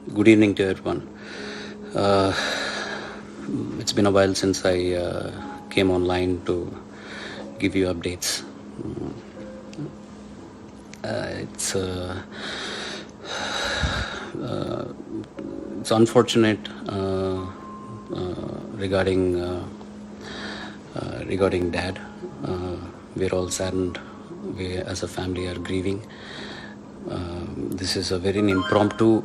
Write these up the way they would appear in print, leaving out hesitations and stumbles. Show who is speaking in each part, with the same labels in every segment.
Speaker 1: Good evening to everyone. Uh, it's been a while since I came online to give you updates. It's it's unfortunate regarding regarding Dad. We're all saddened. We, as a family, are grieving. This is a very impromptu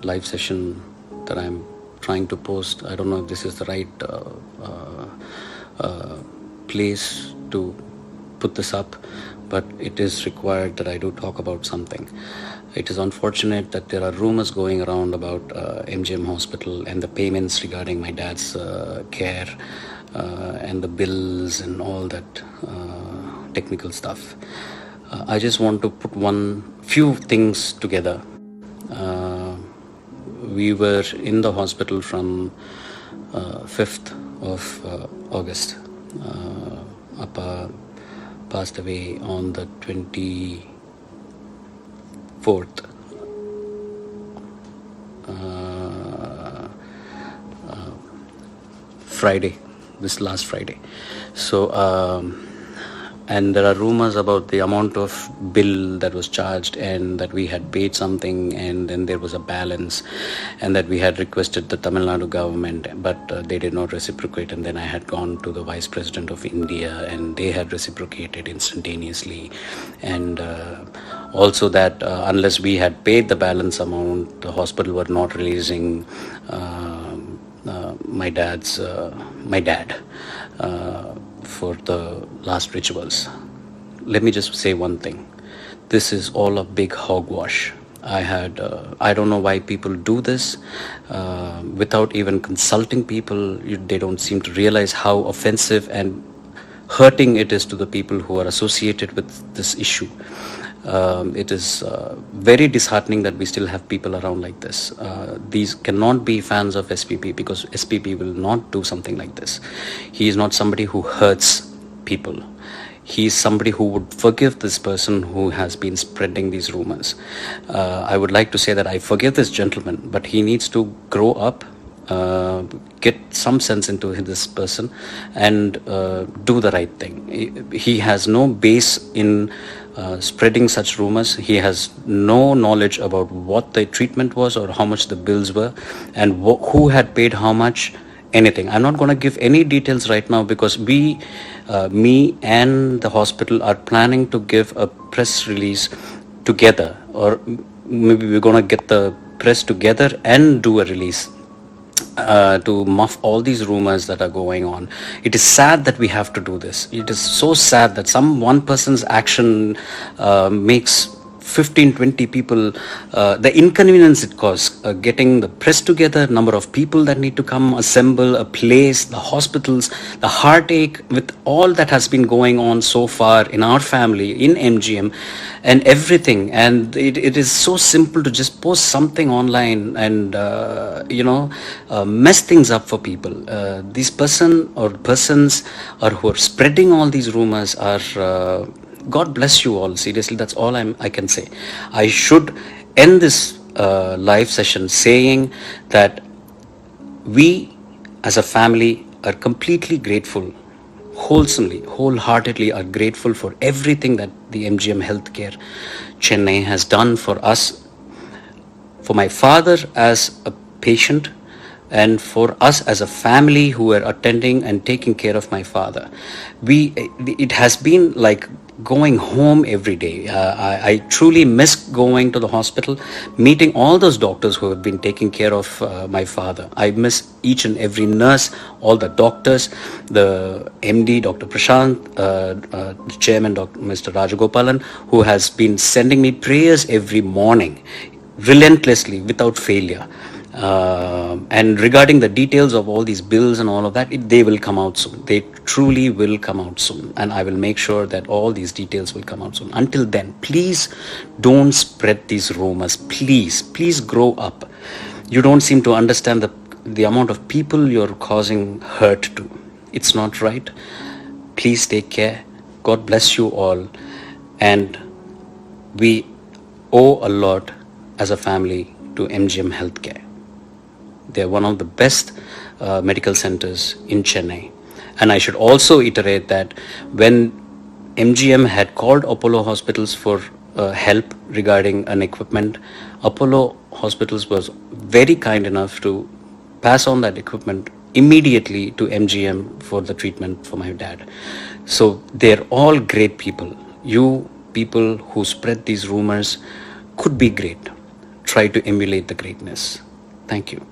Speaker 1: live session that I'm trying to post. I don't know if this is the right place to put this up, but it is required that I do talk about something. It is unfortunate that there are rumors going around about MGM Hospital and the payments regarding my dad's care and the bills and all that technical stuff. I just want to put few things together. We were in the hospital from 5th of August. Appa passed away on the 24th, Friday, this last Friday. So, and there are rumors about the amount of bill that was charged and that we had paid something and then there was a balance and that we had requested the Tamil Nadu government, but they did not reciprocate. And then I had gone to the Vice President of India and they had reciprocated instantaneously. And also that unless we had paid the balance amount, the hospital were not releasing my dad for the last rituals. Let me just say one thing. This is all a big hogwash. I don't know why people do this without even consulting people. They don't seem to realize how offensive and hurting it is to the people who are associated with this issue. It is very disheartening that we still have people around like this. These cannot be fans of SPP because SPP will not do something like this. He is not somebody who hurts people. He is somebody who would forgive this person who has been spreading these rumors. I would like to say that I forgive this gentleman, but he needs to grow up, get some sense into this person and do the right thing. He has no base in spreading such rumors. He has no knowledge about what the treatment was or how much the bills were and who had paid how much, anything. I'm not going to give any details right now because me and the hospital are planning to give a press release together, or maybe we're going to get the press together and do a release to muff all these rumors that are going on. It is sad that we have to do this. It is so sad that one person's action makes 15-20 people, the inconvenience it caused, getting the press together, number of people that need to come, assemble, a place, the hospitals, the heartache with all that has been going on so far in our family, in MGM and everything. And it is so simple to just post something online and, mess things up for people. These persons who are spreading all these rumors are... God bless you all. Seriously, that's all I can say. I should end this live session saying that we as a family are completely grateful, wholeheartedly are grateful for everything that the MGM Healthcare Chennai has done for us, for my father as a patient, and for us as a family who are attending and taking care of my father. It has been like going home every day. I truly miss going to the hospital, meeting all those doctors who have been taking care of my father. I miss each and every nurse, all the doctors, the MD, Dr. Prashant, the chairman, Mr. Rajagopalan, who has been sending me prayers every morning, relentlessly, without failure. And regarding the details of all these bills and all of that, they will come out soon. They truly will come out soon. And I will make sure that all these details will come out soon. Until then, please don't spread these rumors. Please grow up. You don't seem to understand the amount of people you're causing hurt to. It's not right. Please take care. God bless you all. And we owe a lot as a family to MGM Healthcare. They're one of the best medical centers in Chennai. And I should also iterate that when MGM had called Apollo Hospitals for help regarding an equipment, Apollo Hospitals was very kind enough to pass on that equipment immediately to MGM for the treatment for my dad. So they're all great people. You people who spread these rumors could be great. Try to emulate the greatness. Thank you.